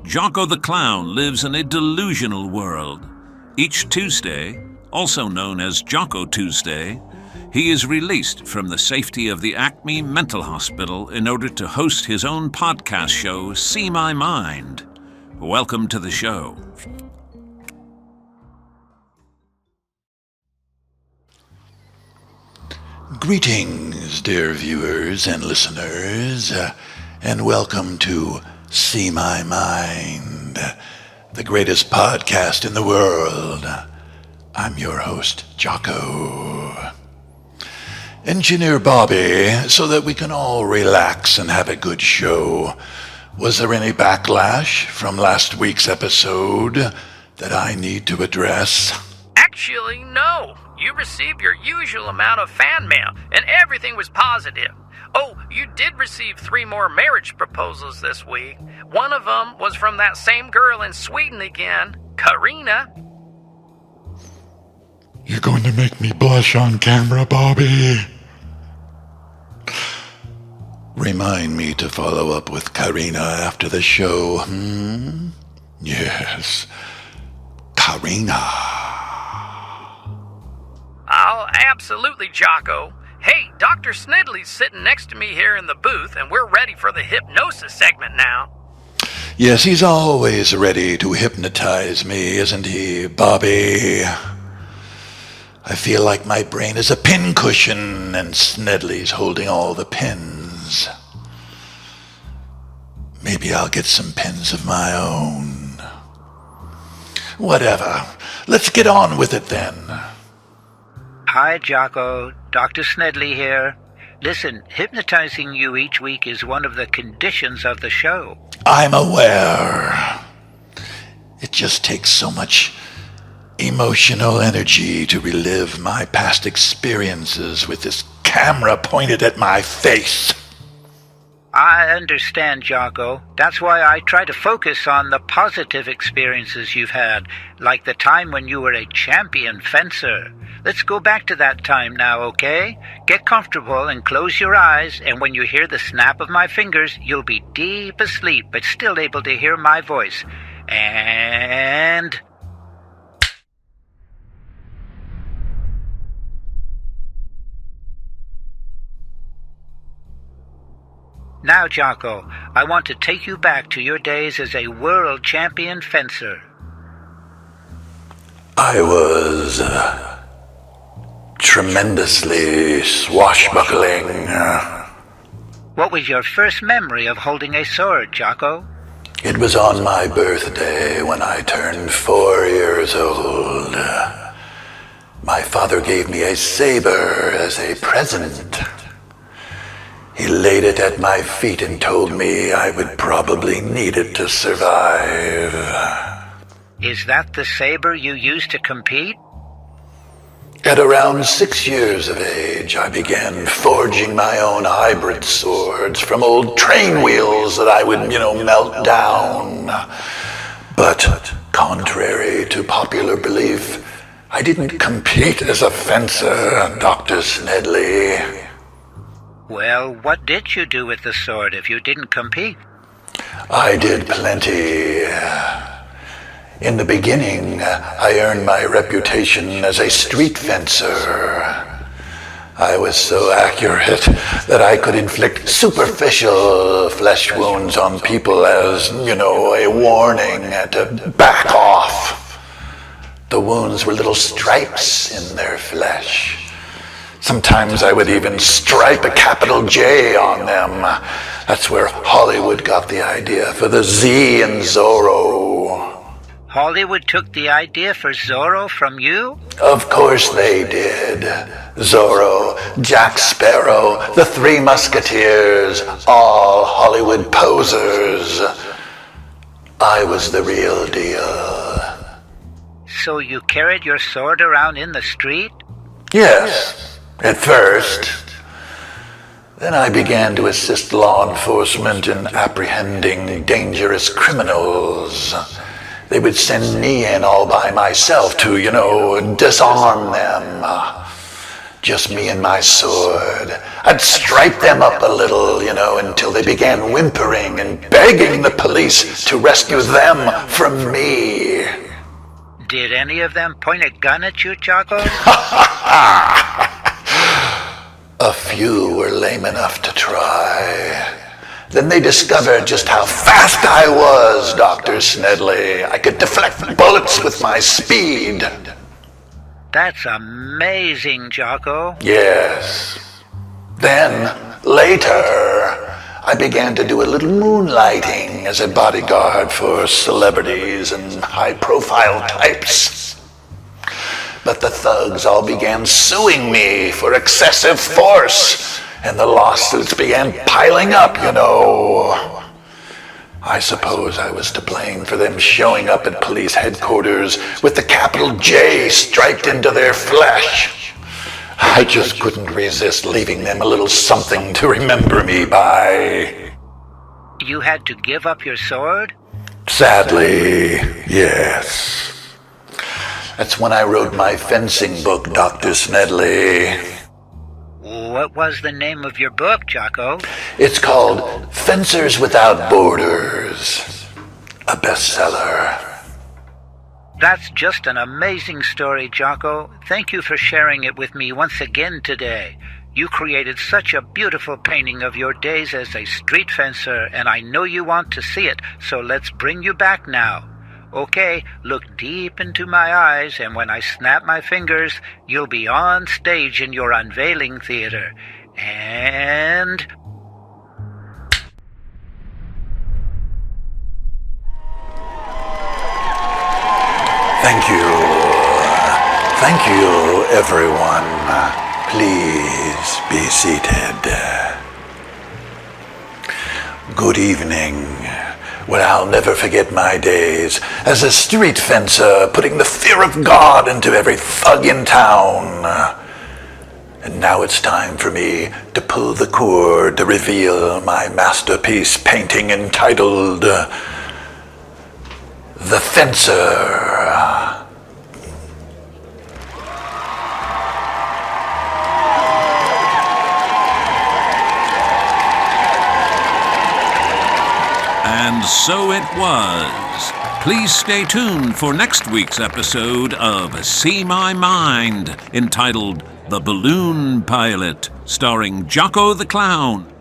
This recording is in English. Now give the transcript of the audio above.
Jaco the Clown lives in a delusional world. Each Tuesday, also known as Jaco Tuesday, he is released from the safety of the Acme Mental Hospital in order to host his own podcast show, See My Mind. Welcome to the show. Greetings, dear viewers and listeners, and welcome to See My Mind, the greatest podcast in the world. I'm your host, Jaco. Engineer Bobby, so that we can all relax and have a good show. Was there any backlash from last week's episode that I need to address? Actually, no. You received your usual amount of fan mail, and everything was positive. Oh, you did receive 3 more marriage proposals this week. One of them was from that same girl in Sweden again, Karina. You're going to make me blush on camera, Bobby. Remind me to follow up with Karina after the show, Yes, Karina. Oh, absolutely, Jaco. Hey, Dr. Snidley's sitting next to me here in the booth, and we're ready for the hypnosis segment now. Yes, he's always ready to hypnotize me, isn't he, Bobby? I feel like my brain is a pincushion, and Snedley's holding all the pins. Maybe I'll get some pins of my own. Whatever. Let's get on with it then. Hi, Jaco. Dr. Snedley here. Listen, hypnotizing you each week is one of the conditions of the show. I'm aware. It just takes so much emotional energy to relive my past experiences with this camera pointed at my face. I understand, Jaco. That's why I try to focus on the positive experiences you've had, like the time when you were a champion fencer. Let's go back to that time now, okay? Get comfortable and close your eyes, and when you hear the snap of my fingers, you'll be deep asleep, but still able to hear my voice. And... Now, Jaco, I want to take you back to your days as a world champion fencer. I was tremendously swashbuckling. What was your first memory of holding a sword, Jaco? It was on my birthday when I turned 4 years old. My father gave me a saber as a present. He laid it at my feet and told me I would probably need it to survive. Is that the saber you used to compete? At around 6 years of age, I began forging my own hybrid swords from old train wheels that I would, melt down. But contrary to popular belief, I didn't compete as a fencer, Dr. Snedley. Well, what did you do with the sword if you didn't compete? I did plenty. In the beginning, I earned my reputation as a street fencer. I was so accurate that I could inflict superficial flesh wounds on people as, a warning to back off. The wounds were little stripes in their flesh. Sometimes I would even stripe a capital J on them. That's where Hollywood got the idea for the Z in Zorro. Hollywood took the idea for Zorro from you? Of course they did. Zorro, Jack Sparrow, the 3 Musketeers, all Hollywood posers. I was the real deal. So you carried your sword around in the street? Yes. At first. Then I began to assist law enforcement in apprehending dangerous criminals. They would send me in all by myself to, disarm them. Just me and my sword. I'd stripe them up a little, until they began whimpering and begging the police to rescue them from me. Did any of them point a gun at you, Jaco? A few were lame enough to try. Then they discovered just how fast I was, Dr. Smedley. I could deflect bullets with my speed. That's amazing, Jaco. Yes. Then, later, I began to do a little moonlighting as a bodyguard for celebrities and high-profile types. But the thugs all began suing me for excessive force, and the lawsuits began piling up, I suppose I was to blame for them showing up at police headquarters with the capital J striped into their flesh. I just couldn't resist leaving them a little something to remember me by. You had to give up your sword? Sadly, yes. That's when I wrote my fencing book, Dr. Smedley. What was the name of your book, Jaco? It's called Fencers Without Borders, a bestseller. That's just an amazing story, Jaco. Thank you for sharing it with me once again today. You created such a beautiful painting of your days as a street fencer, and I know you want to see it, so let's bring you back now. Okay, look deep into my eyes, and when I snap my fingers, you'll be on stage in your unveiling theater. And... Thank you. Thank you, everyone. Please be seated. Good evening. Well, I'll never forget my days as a street fencer, putting the fear of God into every thug in town. And now it's time for me to pull the cord to reveal my masterpiece painting entitled The Fencer. And so it was. Please stay tuned for next week's episode of See My Mind, entitled The Balloon Pilot, starring Jaco the Clown.